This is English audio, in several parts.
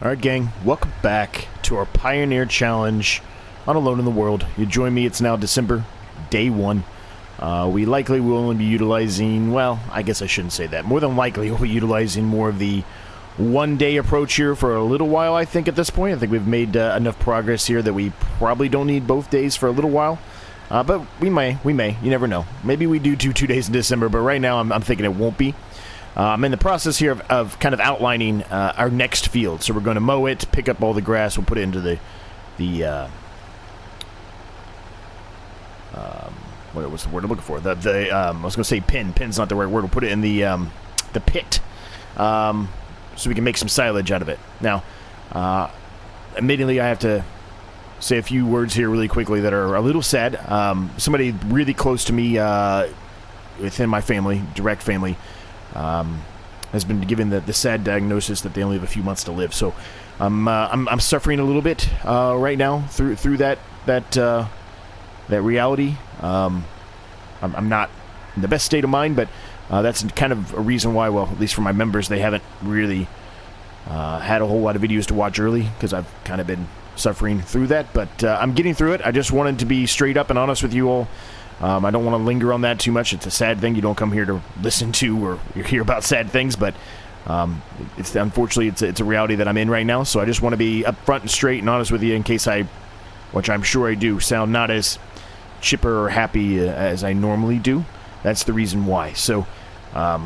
Alright gang, welcome back to our Pioneer Challenge on Alone in the World. You join me, it's now December, day 1. We likely will only be utilizing, well, I guess I shouldn't say that. More than likely we'll be utilizing more of the one-day approach here for a little while, I think, at this point. I think we've made enough progress here that we probably don't need both days for a little while. But we may, you never know. Maybe we do 2 days in December, but right now I'm thinking it won't be. I'm in the process here of kind of outlining our next field. So we're going to mow it, pick up all the grass, we'll put it into what was the word I'm looking for? I was going to say pin. Pin's not the right word. We'll put it in the pit, so we can make some silage out of it. Now, admittedly, I have to say a few words here really quickly that are a little sad. Somebody really close to me within my family, direct family, has been given the sad diagnosis that they only have a few months to live. So I'm suffering a little bit right now through that reality. I'm not in the best state of mind, but that's kind of a reason why, well, at least for my members, they haven't really had a whole lot of videos to watch early, because I've kind of been suffering through that. But I'm getting through it. I just wanted to be straight up and honest with you all. I don't want to linger on that too much. It's a sad thing. You don't come here to listen to or hear about sad things, but unfortunately it's a reality that I'm in right now. So I just want to be upfront and straight and honest with you, in case which I'm sure I do, sound not as chipper or happy as I normally do. That's the reason why. So for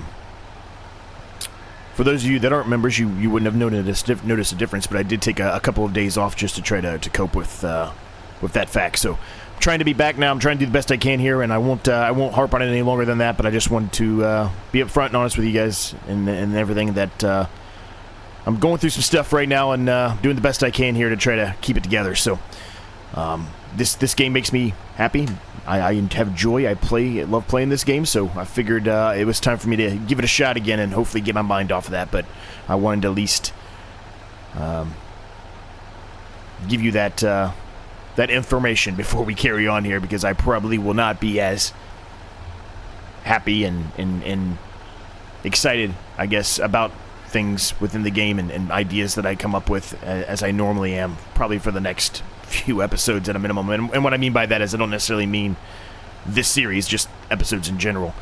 those of you that aren't members, you wouldn't have noticed a difference, but I did take a couple of days off just to try to cope with that fact. So I'm trying to be back now. I'm trying to do the best I can here, and I won't harp on it any longer than that, but I just wanted to be upfront and honest with you guys and everything that I'm going through some stuff right now, and doing the best I can here to try to keep it together. So this game makes me happy. I have joy. I love playing this game, so I figured it was time for me to give it a shot again and hopefully get my mind off of that. But I wanted to at least give you that information before we carry on here, because I probably will not be as happy and excited, I guess, about things within the game and ideas that I come up with as I normally am, probably for the next few episodes at a minimum. And what I mean by that is I don't necessarily mean this series, just episodes in general.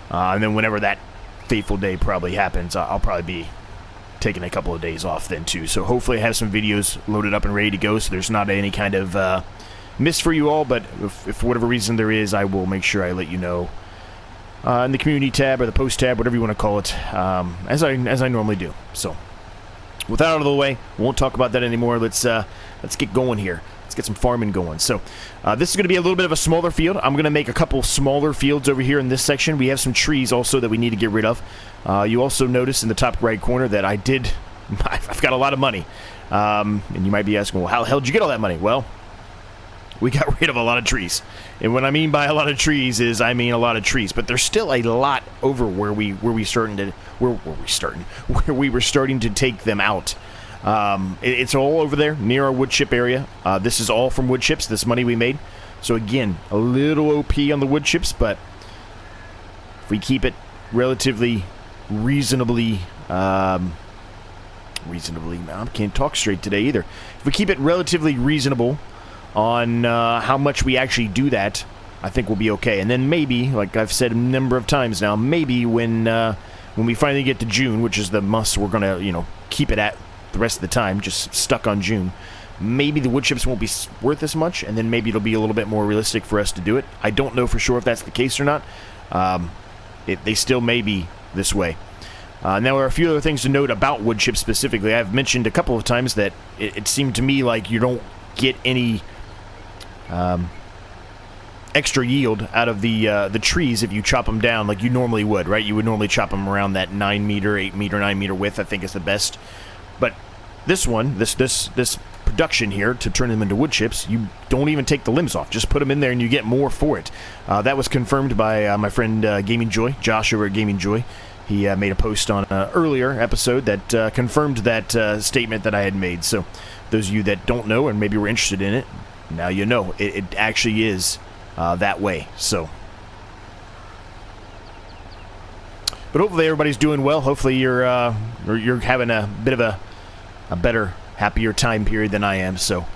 And then whenever that fateful day probably happens, I'll probably be taking a couple of days off then too. So hopefully I have some videos loaded up and ready to go, so there's not any kind of miss for you all. But if for whatever reason there is, I will make sure I let you know in the community tab or the post tab, whatever you want to call it, as I normally do. So with that out of the way, we won't talk about that anymore. Let's get going here. Let's get some farming going. So this is going to be a little bit of a smaller field. I'm going to make a couple smaller fields over here in this section. We have some trees also that we need to get rid of. You also notice in the top right corner that I've got a lot of money. And you might be asking, well, how the hell did you get all that money? Well, we got rid of a lot of trees. And what I mean by a lot of trees is I mean a lot of trees, but there's still a lot over where we were starting to take them out. It's all over there near our wood chip area. This is all from wood chips, this money we made. So again, a little OP on the wood chips, but if we keep it relatively reasonably, I can't talk straight today either. If we keep it relatively reasonable on how much we actually do that, I think we'll be okay. And then maybe, like I've said a number of times now, maybe when we finally get to June, which is the month we're gonna keep it at the rest of the time, just stuck on June, maybe the wood chips won't be worth as much, and then maybe it'll be a little bit more realistic for us to do it. I don't know for sure if that's the case or not. They still may be this way. Now, there are a few other things to note about wood chips specifically. I've mentioned a couple of times that it seemed to me like you don't get any extra yield out of the trees if you chop them down like you normally would, right? You would normally chop them around that 9 meter, 8 meter, 9 meter width, I think is the best. But this one, this production here, to turn them into wood chips, you don't even take the limbs off. Just put them in there and you get more for it. That was confirmed by my friend Gaming Joy, Josh over at Gaming Joy. He made a post on an earlier episode that confirmed that statement that I had made. So those of you that don't know and maybe were interested in it, now you know. It actually is that way. So But hopefully everybody's doing well. Hopefully you're having a bit of a better happier time period than I am, so.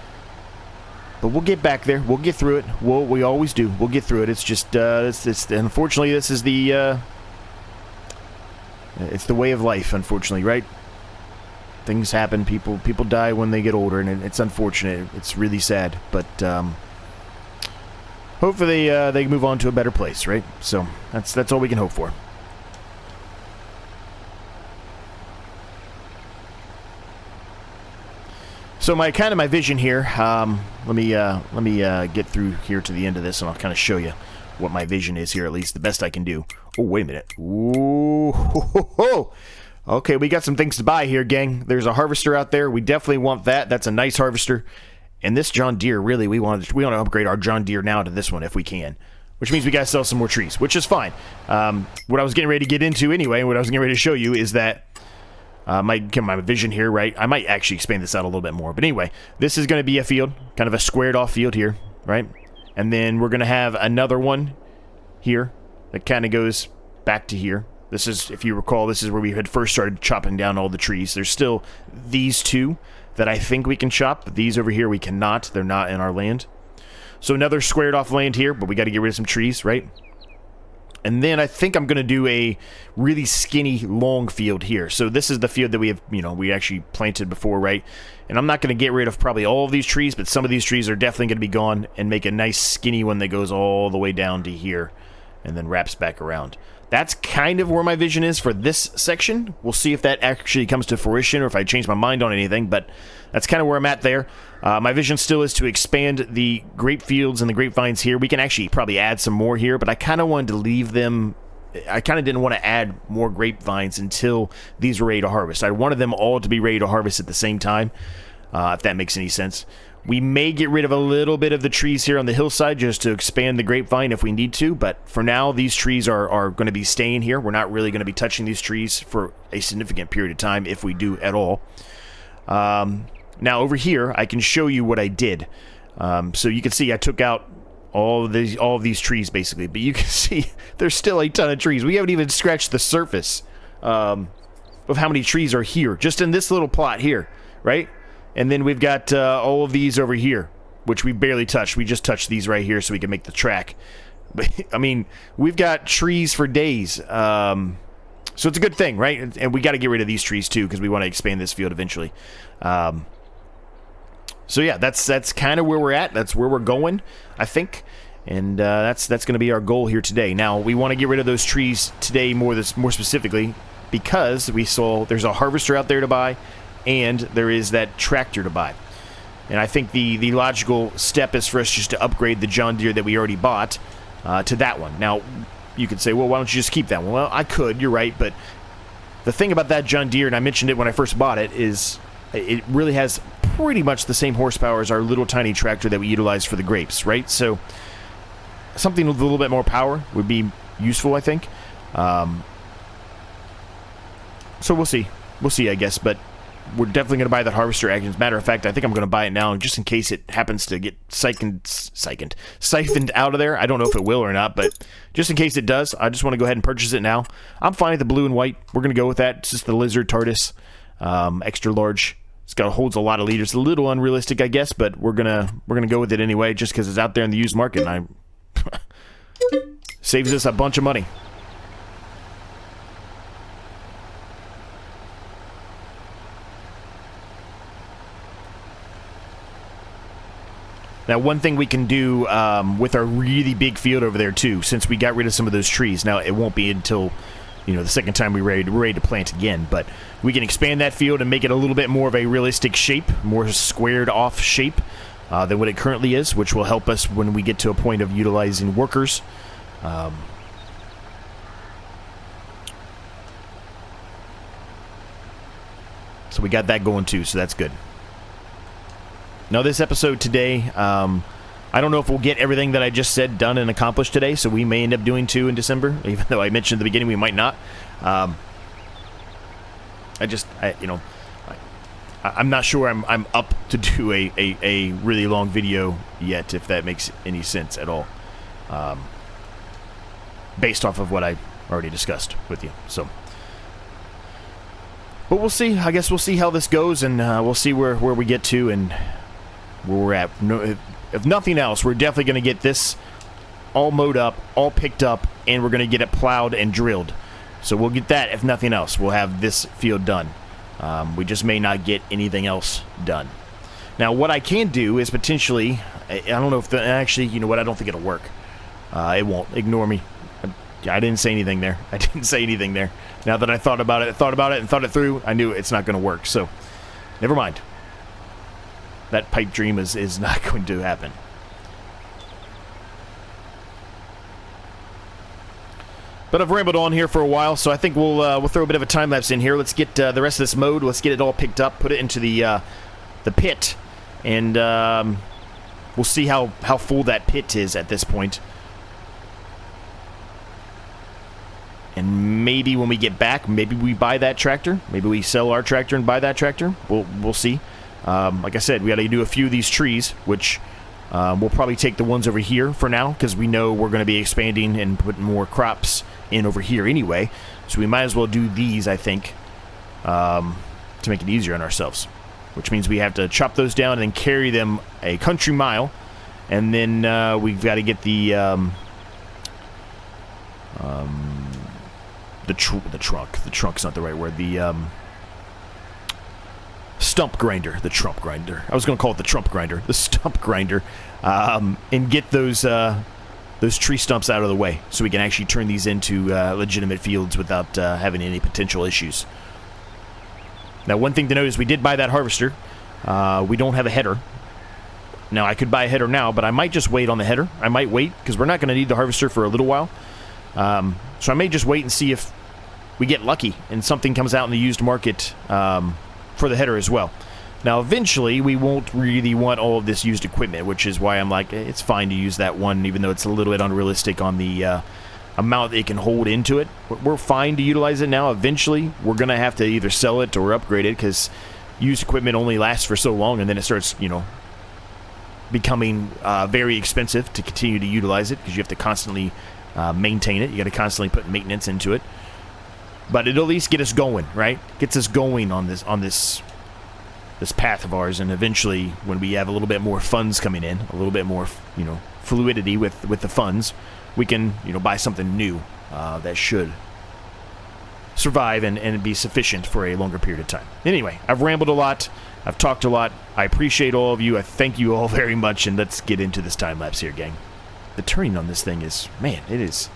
But we'll get back there. We'll get through it. We always do. We'll get through it. It's just, unfortunately, this is the, it's the way of life, unfortunately, right? Things happen. People die when they get older, and it's unfortunate. It's really sad, but hopefully they move on to a better place, right? So that's all we can hope for. So my vision here. Let me get through here to the end of this, and I'll kind of show you what my vision is here, at least the best I can do. Oh, wait a minute. Ooh, ho, ho, ho. Okay, we got some things to buy here, gang. There's a harvester out there. We definitely want that. That's a nice harvester. And this John Deere, really, we want to upgrade our John Deere now to this one if we can. Which means we got to sell some more trees, which is fine. What I was getting ready to get into anyway, what I was getting ready to show you is that my vision here, right? I might actually expand this out a little bit more. But anyway, this is going to be a field, kind of a squared off field here, right? And then we're going to have another one here that kind of goes back to here. This is, if you recall, this is where we had first started chopping down all the trees. There's still these two that I think we can chop, but these over here we cannot. They're not in our land. So another squared off land here, but we got to get rid of some trees, right? And then I think I'm going to do a really skinny, long field here. So this is the field that we have, we actually planted before, right? And I'm not going to get rid of probably all of these trees, but some of these trees are definitely going to be gone and make a nice skinny one that goes all the way down to here and then wraps back around. That's kind of where my vision is for this section. We'll see if that actually comes to fruition or if I change my mind on anything, but that's kind of where I'm at there. My vision still is to expand the grape fields and the grapevines here. We can actually probably add some more here, but I kind of wanted to leave them. I kind of didn't want to add more grapevines until these were ready to harvest. I wanted them all to be ready to harvest at the same time, if that makes any sense. We may get rid of a little bit of the trees here on the hillside just to expand the grapevine if we need to, but for now, these trees are going to be staying here. We're not really going to be touching these trees for a significant period of time, if we do at all. Now, over here, I can show you what I did. So you can see I took out all of these trees, basically, but you can see there's still a ton of trees. We haven't even scratched the surface of how many trees are here, just in this little plot here, right? And then we've got all of these over here, which we barely touched. We just touched these right here so we can make the track. But, I mean, we've got trees for days. So it's a good thing, right? And we got to get rid of these trees, too, because we want to expand this field eventually. So, yeah, that's kind of where we're at. That's where we're going, I think. And that's going to be our goal here today. Now, we want to get rid of those trees today more specifically because we saw there's a harvester out there to buy. And there is that tractor to buy. And I think the logical step is for us just to upgrade the John Deere that we already bought to that one. Now, you could say, well, why don't you just keep that one? Well, I could, you're right, but the thing about that John Deere, and I mentioned it when I first bought it, is it really has pretty much the same horsepower as our little tiny tractor that we utilize for the grapes, right? So something with a little bit more power would be useful, I think. So we'll see. We'll see, I guess, but we're definitely going to buy that harvester. As a matter of fact, I think I'm going to buy it now just in case it happens to get siphoned out of there. I don't know if it will or not, but just in case it does, I just want to go ahead and purchase it now. I'm fine with the blue and white. We're going to go with that. It's just the Lizard TARDIS, extra large. Holds a lot of liters. A little unrealistic, I guess, but we're gonna go with it anyway, just because it's out there in the used market, and saves us a bunch of money. Now, one thing we can do with our really big field over there, too, since we got rid of some of those trees. Now, it won't be until, the second time we're ready to plant again. But we can expand that field and make it a little bit more of a realistic shape, more squared-off shape than what it currently is, which will help us when we get to a point of utilizing workers. So we got that going, too, so that's good. Now, this episode today, I don't know if we'll get everything that I just said done and accomplished today, so we may end up doing 2 in December, even though I mentioned at the beginning we might not. I'm not sure I'm up to do a really long video yet, if that makes any sense at all, based off of what I already discussed with you. So But we'll see. I guess we'll see how this goes, and we'll see where we get to and where we're at. No, if nothing else, we're definitely going to get this all mowed up, all picked up, and we're going to get it plowed and drilled. So we'll get that, if nothing else. We'll have this field done. We just may not get anything else done. Now, what I can do is potentially, I don't know if actually, you know what, I don't think it'll work. It won't. Ignore me. I didn't say anything there. I didn't say anything there. Now that I thought about it and thought it through, I knew it's not going to work. So, never mind. That pipe dream is not going to happen. But I've rambled on here for a while, so I think we'll throw a bit of a time lapse in here. Let's get the rest of this mowed. Let's get it all picked up, put it into the pit, and we'll see how full that pit is at this point. And maybe when we get back, maybe we buy that tractor. Maybe we sell our tractor and buy that tractor. We'll see. Like I said, we got to do a few of these trees, which we'll probably take the ones over here for now, because we know we're going to be expanding and putting more crops in over here anyway. So we might as well do these, I think, to make it easier on ourselves. Which means we have to chop those down and then carry them a country mile. And then we've got to get the trunk. The trunk's not the right word. The stump grinder. The trump grinder. I was going to call it the trump grinder. The stump grinder. And get those tree stumps out of the way so we can actually turn these into legitimate fields without having any potential issues. Now, one thing to note is we did buy that harvester. We don't have a header. Now, I could buy a header now, but I might just wait on the header. I might wait, because we're not going to need the harvester for a little while. So I may just wait and see if we get lucky and something comes out in the used market for the header as well. Now, eventually, we won't really want all of this used equipment, which is why I'm like, it's fine to use that one, even though it's a little bit unrealistic on the amount that it can hold into it. We're fine to utilize it now. Eventually, we're going to have to either sell it or upgrade it, because used equipment only lasts for so long, and then it starts, you know, becoming very expensive to continue to utilize it, because you have to constantly maintain it. You got to constantly put maintenance into it. But it'll at least get us going, right? Gets us going on this path of ours, and eventually, when we have a little bit more funds coming in, a little bit more, you know, fluidity with the funds, we can, you know, buy something new that should survive and be sufficient for a longer period of time. Anyway, I've rambled a lot. I've talked a lot. I appreciate all of you. I thank you all very much, and let's get into this time lapse here, gang. The turning on this thing is, man, it is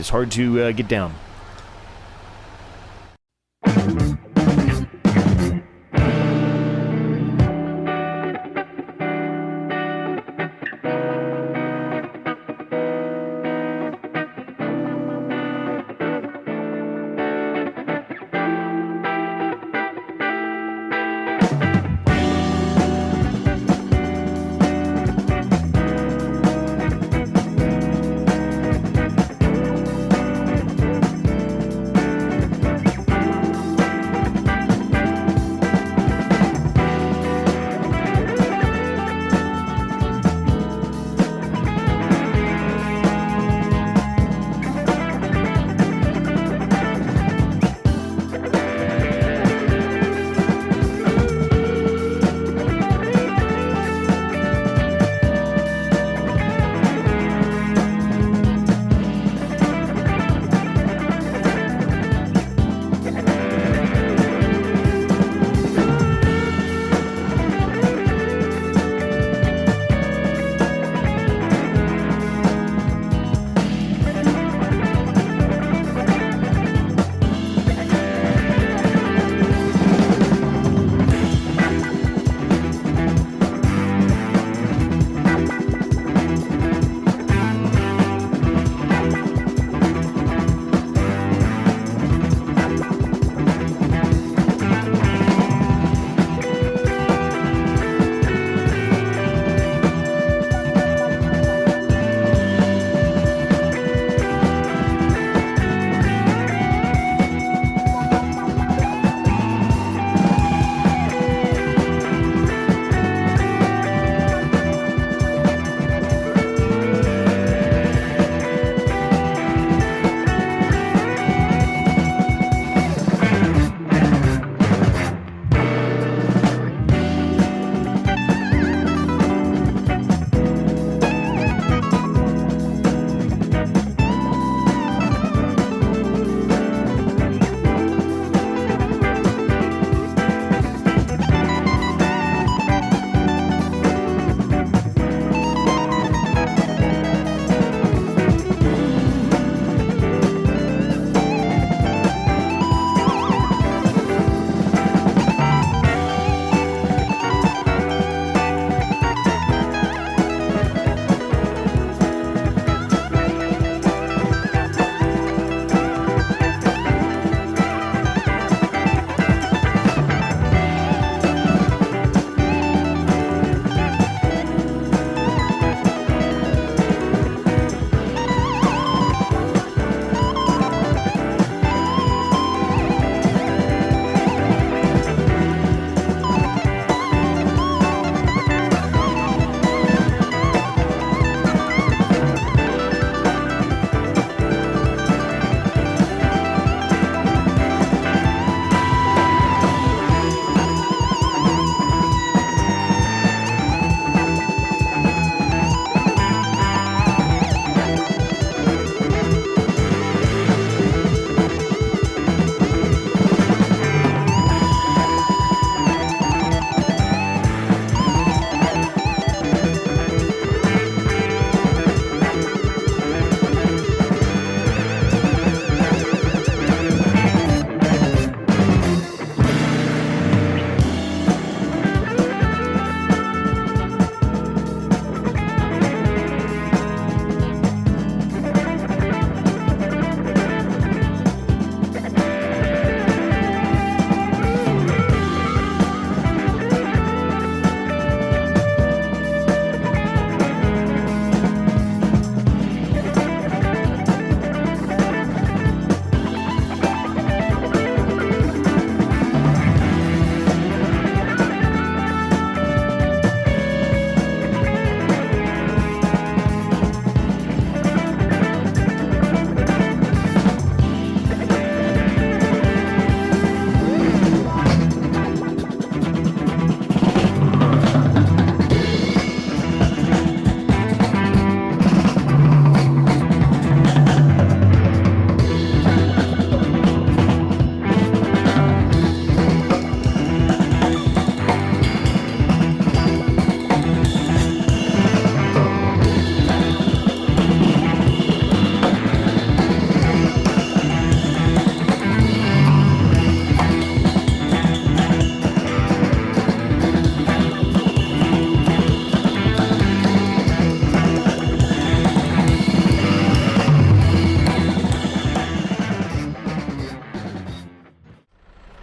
hard to get down.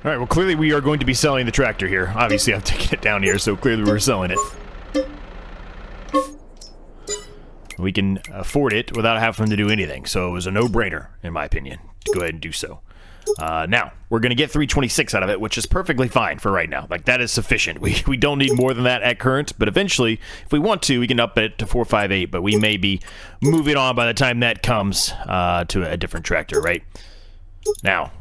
All right, well, clearly we are going to be selling the tractor here. Obviously, I've taken it down here, so clearly we're selling it. We can afford it without having to do anything, so it was a no-brainer, in my opinion, to go ahead and do so. Now, we're going to get 326 out of it, which is perfectly fine for right now. Like, that is sufficient. We don't need more than that at current, but eventually, if we want to, we can up it to 458, but we may be moving on by the time that comes to a different tractor, right? Now,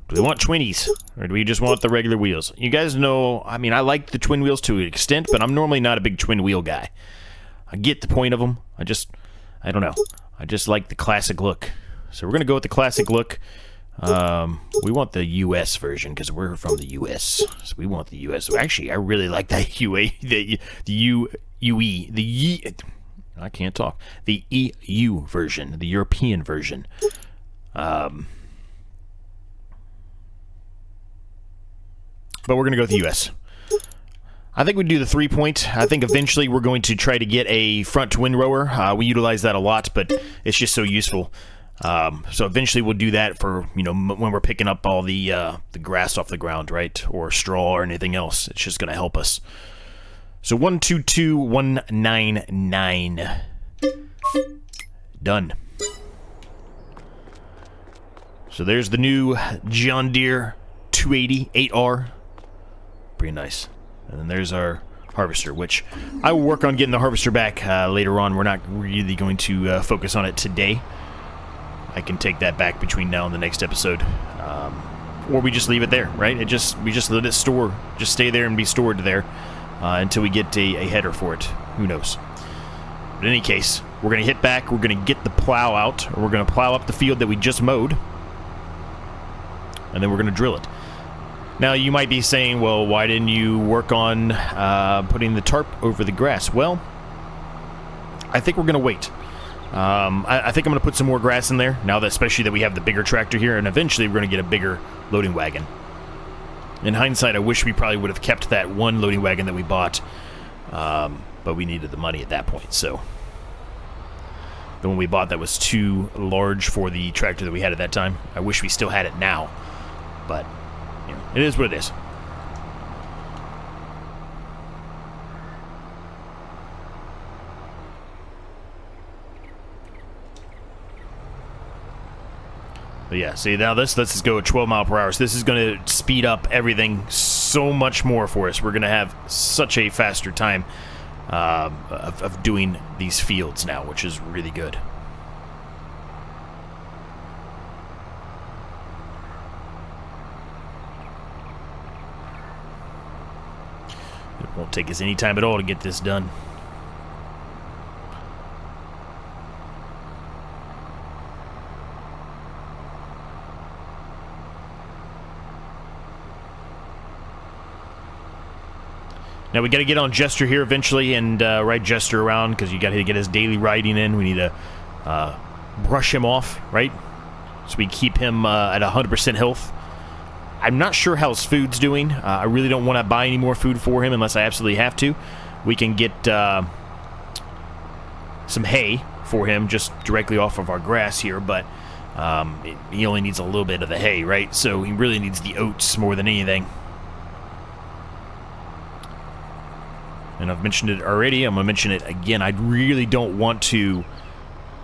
do we want twinnies, or do we just want the regular wheels? You guys know, I mean, I like the twin wheels to an extent, but I'm normally not a big twin wheel guy. I get the point of them. I don't know. I just like the classic look. So we're going to go with the classic look. We want the US version because we're from the US. So we want the US. So actually, I really like that I can't talk. The EU version, the European version. But we're going to go with the US. I think we'd do the 3-point. I think eventually we're going to try to get a front twin rower. We utilize that a lot, but it's just so useful. So eventually we'll do that for, you know, when we're picking up all the grass off the ground, right? Or straw or anything else. It's just going to help us. So 122199. Done. So there's the new John Deere 280 8R. Pretty nice. And then there's our harvester, which I will work on getting the harvester back later on. We're not really going to focus on it today. I can take that back between now and the next episode. Or we just leave it there, right? We just let it store. Just stay there and be stored there until we get a header for it. Who knows? But in any case, we're going to hit back. We're going to get the plow out. Or we're going to plow up the field that we just mowed. And then we're going to drill it. Now, you might be saying, well, why didn't you work on putting the tarp over the grass? Well, I think we're going to wait. I think I'm going to put some more grass in there, now that especially that we have the bigger tractor here, and eventually we're going to get a bigger loading wagon. In hindsight, I wish we probably would have kept that one loading wagon that we bought, but we needed the money at that point, so... The one we bought that was too large for the tractor that we had at that time. I wish we still had it now, but... You know, it is what it is. But yeah, see, now let's just go at 12 mile per hour. So this is going to speed up everything so much more for us. We're going to have such a faster time of doing these fields now, which is really good. It won't take us any time at all to get this done. Now we got to get on Jester here eventually and ride Jester around because you got to get his daily riding in. We need to brush him off, right? So we keep him at 100% health. I'm not sure how his food's doing. I really don't want to buy any more food for him unless I absolutely have to. We can get some hay for him just directly off of our grass here, but he only needs a little bit of the hay, right? So he really needs the oats more than anything. And I've mentioned it already. I'm going to mention it again. I really don't want to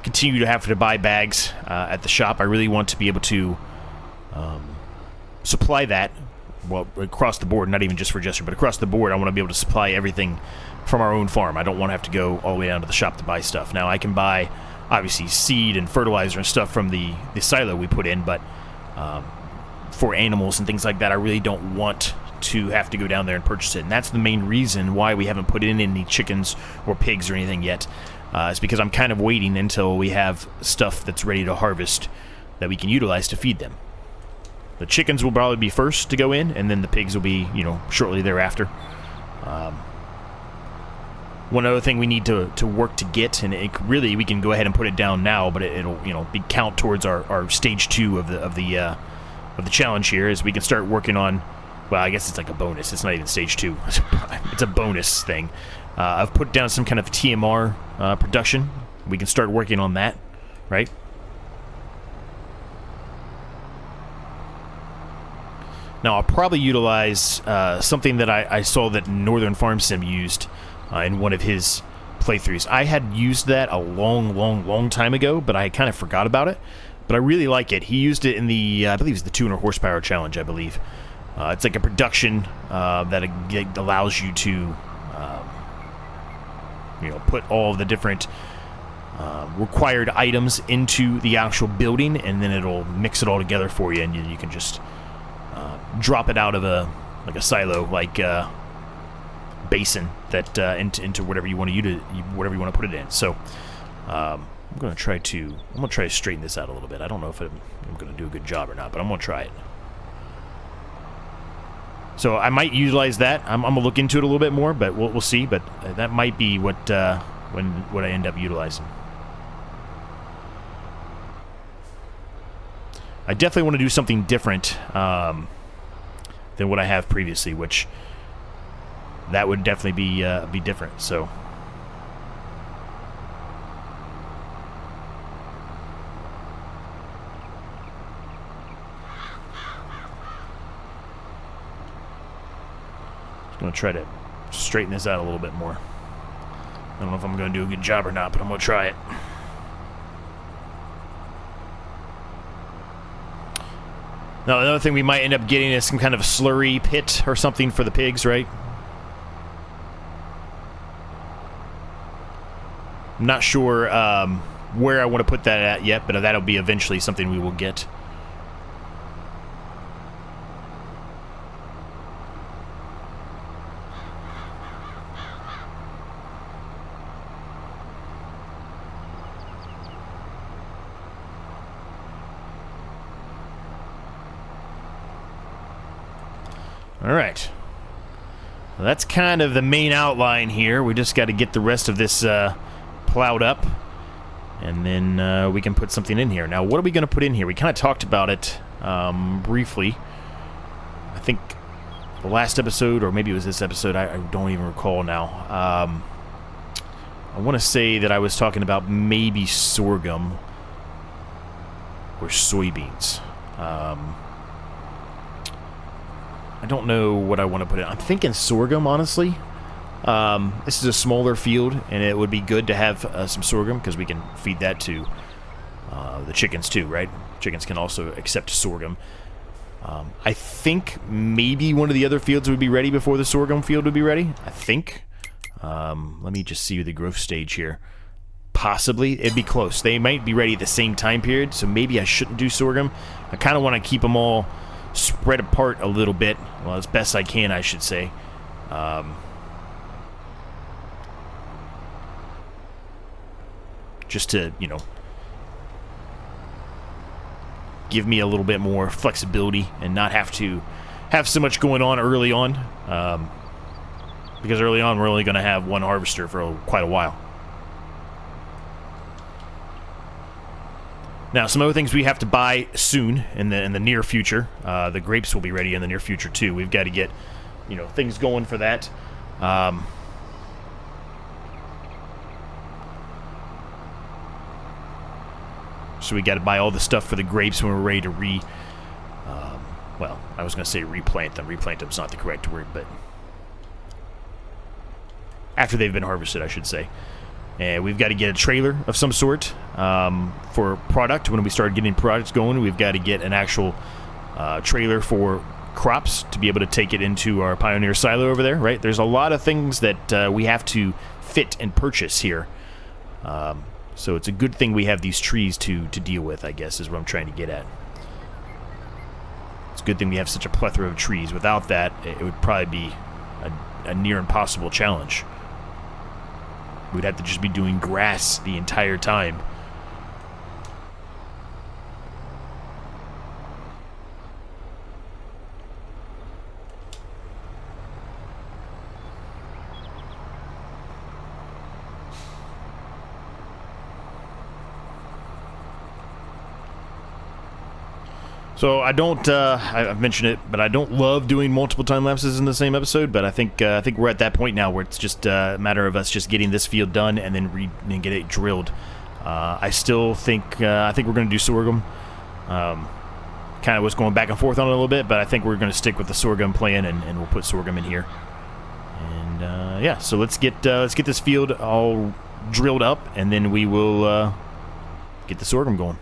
continue to have to buy bags at the shop. I really want to be able to supply that, well, across the board, not even just for Jester, but across the board. I want to be able to supply everything from our own farm. I don't want to have to go all the way down to the shop to buy stuff. Now, I can buy, obviously, seed and fertilizer and stuff from the silo we put in, but for animals and things like that, I really don't want to have to go down there and purchase it. And that's the main reason why we haven't put in any chickens or pigs or anything yet. It's because I'm kind of waiting until we have stuff that's ready to harvest that we can utilize to feed them. The chickens will probably be first to go in, and then the pigs will be, you know, shortly thereafter. One other thing we need to work to get, and really we can go ahead and put it down now, but it'll, you know, be count towards our stage 2 of the challenge here, is we can start working on. Well, I guess it's like a bonus. It's not even stage 2. It's a bonus thing. I've put down some kind of TMR production. We can start working on that, right? Now, I'll probably utilize something that I saw that Northern Farm Sim used in one of his playthroughs. I had used that a long time ago, but I kind of forgot about it. But I really like it. He used it in the, I believe it's the 200 horsepower challenge, I believe. It's like a production that allows you to, put all the different required items into the actual building, and then it'll mix it all together for you, and you can just drop it out of a silo, basin that into whatever you want to put it in. So I'm gonna try to straighten this out a little bit. I don't know if I'm gonna do a good job or not, but I'm gonna try it. So I might utilize that. I'm gonna look into it a little bit more, but we'll see. But that might be what I end up utilizing. I definitely want to do something different than what I have previously, which that would definitely be different. So just gonna try to straighten this out a little bit more. I don't know if I'm gonna do a good job or not, but I'm gonna try it. Now, another thing we might end up getting is some kind of slurry pit or something for the pigs, right? I'm not sure where I want to put that at yet, but that'll be eventually something we will get. Alright. Well, that's kind of the main outline here. We just got to get the rest of this plowed up, and then we can put something in here. Now, what are we going to put in here? We kind of talked about it briefly. I think the last episode, or maybe it was this episode, I don't even recall now. I want to say that I was talking about maybe sorghum or soybeans. I don't know what I want to put in. I'm thinking sorghum, honestly. This is a smaller field, and it would be good to have some sorghum, because we can feed that to the chickens too, right? Chickens can also accept sorghum. I think maybe one of the other fields would be ready before the sorghum field would be ready. I think. Let me just see the growth stage here. Possibly. It'd be close. They might be ready at the same time period, so maybe I shouldn't do sorghum. I kind of want to keep them all spread apart a little bit. Well, as best I can, I should say. Just to, give me a little bit more flexibility and not have to have so much going on early on. Because early on, we're only going to have one harvester for quite a while. Now, some other things we have to buy soon in the near future. The grapes will be ready in the near future too. We've got to get, things going for that. So we got to buy all the stuff for the grapes when we're ready to well, I was going to say replant them. Replant them's not the correct word, but after they've been harvested, I should say. And we've got to get a trailer of some sort for product. When we start getting products going, we've got to get an actual trailer for crops to be able to take it into our Pioneer silo over there, right? There's a lot of things that we have to fit and purchase here. So it's a good thing we have these trees to deal with, I guess, is what I'm trying to get at. It's a good thing we have such a plethora of trees. Without that, it would probably be a near impossible challenge. We'd have to just be doing grass the entire time. So I don't, I've mentioned it, but I don't love doing multiple time lapses in the same episode, but I think we're at that point now where it's just a matter of us just getting this field done and then get it drilled. I still think, I think we're going to do sorghum. kind of was going back and forth on it a little bit, but I think we're going to stick with the sorghum plan, and we'll put sorghum in here. And yeah, so let's get this field all drilled up, and then we will get the sorghum going.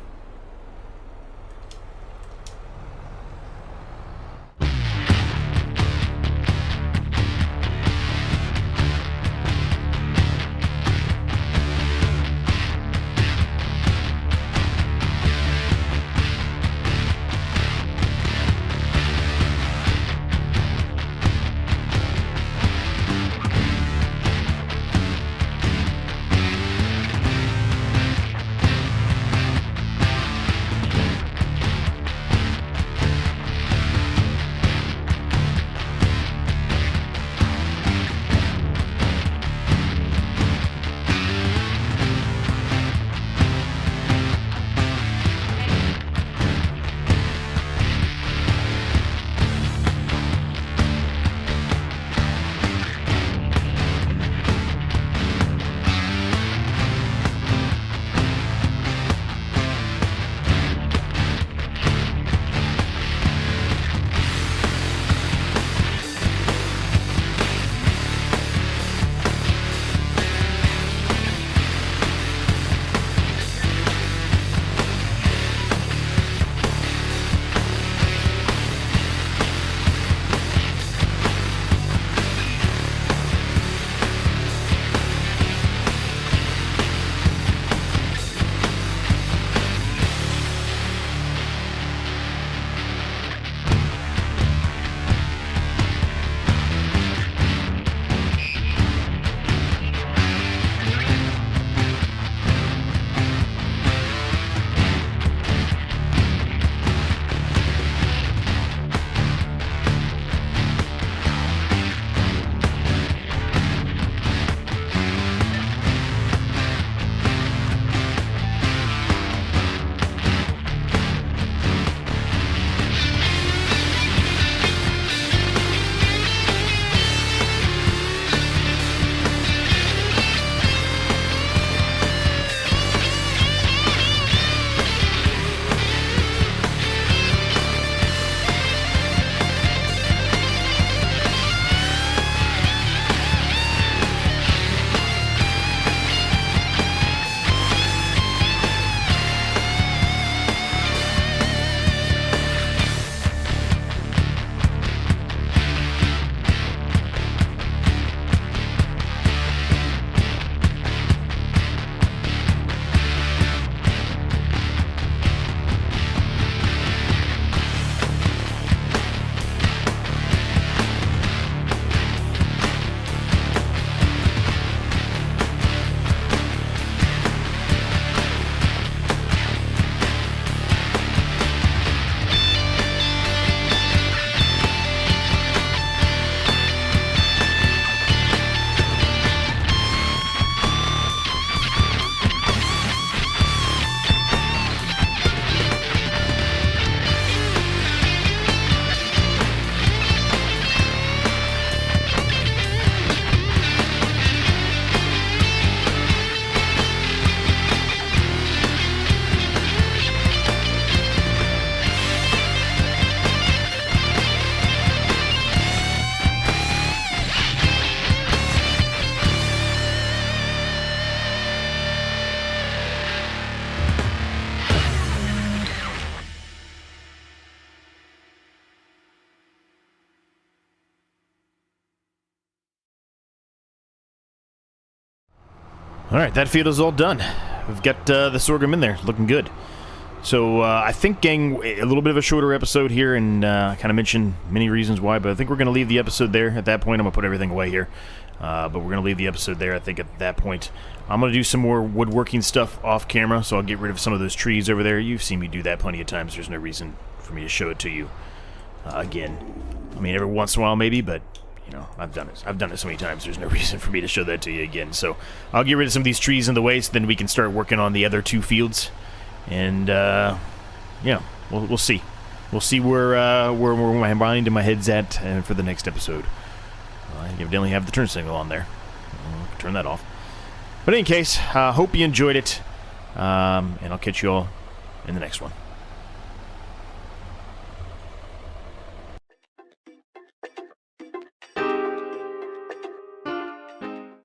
Alright, that field is all done. We've got the sorghum in there, looking good. So I think, gang, a little bit of a shorter episode here, and I kind of mentioned many reasons why, but I think we're going to leave the episode there. At that point, I'm going to put everything away here. But we're going to leave the episode there, I think, at that point. I'm going to do some more woodworking stuff off camera, so I'll get rid of some of those trees over there. You've seen me do that plenty of times. There's no reason for me to show it to you again. I mean, every once in a while, maybe, but you know, I've done it. I've done it so many times. There's no reason for me to show that to you again. So I'll get rid of some of these trees in the way, so then we can start working on the other two fields. And yeah, we'll see. We'll see where my mind and my head's at for the next episode. I evidently have the turn signal on there. I'll turn that off. But in any case, hope you enjoyed it, and I'll catch you all in the next one.